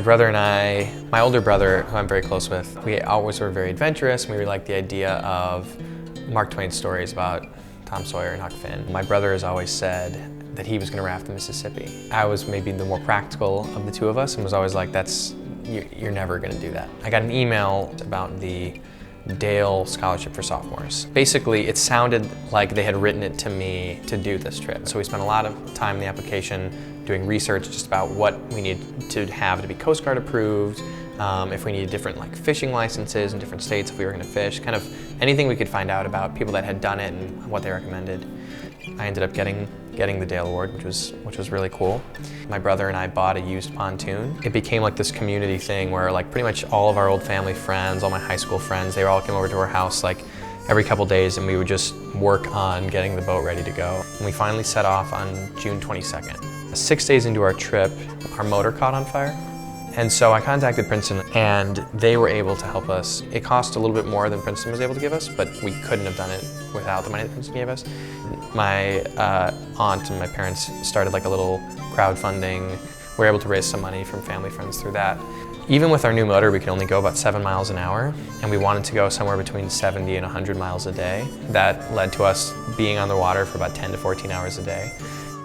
My brother and I, my older brother, who I'm very close with, we always were very adventurous, and we liked the idea of Mark Twain's stories about Tom Sawyer and Huck Finn. My brother has always said that he was going to raft the Mississippi. I was maybe the more practical of the two of us and was always like, you're never going to do that. I got an email about the Dale Scholarship for Sophomores. Basically, it sounded like they had written it to me to do this trip. So we spent a lot of time in the application doing research just about what we need to have to be Coast Guard approved, if we needed different fishing licenses in different states if we were going to fish, kind of anything we could find out about people that had done it and what they recommended. I ended up getting the Dale Award, which was really cool. My brother and I bought a used pontoon. It became like this community thing where pretty much all of our old family friends, all my high school friends, they all came over to our house every couple days, and we would just work on getting the boat ready to go. And we finally set off on June 22nd. 6 days into our trip, our motor caught on fire. And so I contacted Princeton, and they were able to help us. It cost a little bit more than Princeton was able to give us, but we couldn't have done it without the money that Princeton gave us. My aunt and my parents started a little crowdfunding. We were able to raise some money from family friends through that. Even with our new motor, we could only go about 7 miles an hour, and we wanted to go somewhere between 70 and 100 miles a day. That led to us being on the water for about 10 to 14 hours a day.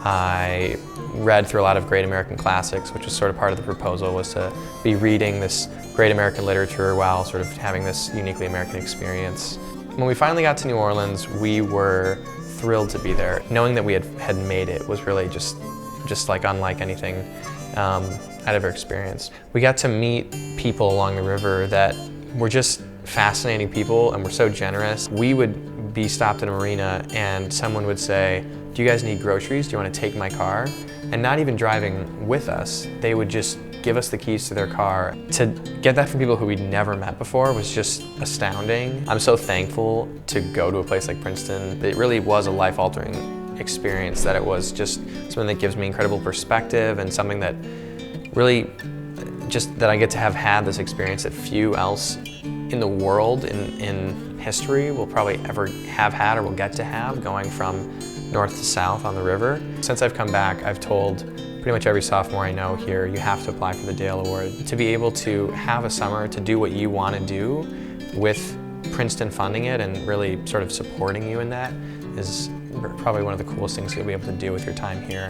I read through a lot of great American classics, which was sort of part of the proposal, was to be reading this great American literature while sort of having this uniquely American experience. When we finally got to New Orleans, we were thrilled to be there. Knowing that we had made it was really just unlike anything I'd ever experienced. We got to meet people along the river that were just fascinating people and were so generous. We would be stopped in a marina and someone would say, "Do you guys need groceries? Do you want to take my car?" And not even driving with us, they would just give us the keys to their car. To get that from people who we'd never met before was just astounding. I'm so thankful to go to a place like Princeton. It really was a life-altering experience, that it was just something that gives me incredible perspective and something that really just that I get to have had this experience that few else in the world in history will probably ever have had or will get to have, going from north to south on the river. Since I've come back, I've told pretty much every sophomore I know here, you have to apply for the Dale Award. To be able to have a summer to do what you want to do with Princeton funding it and really sort of supporting you in that is probably one of the coolest things you'll be able to do with your time here.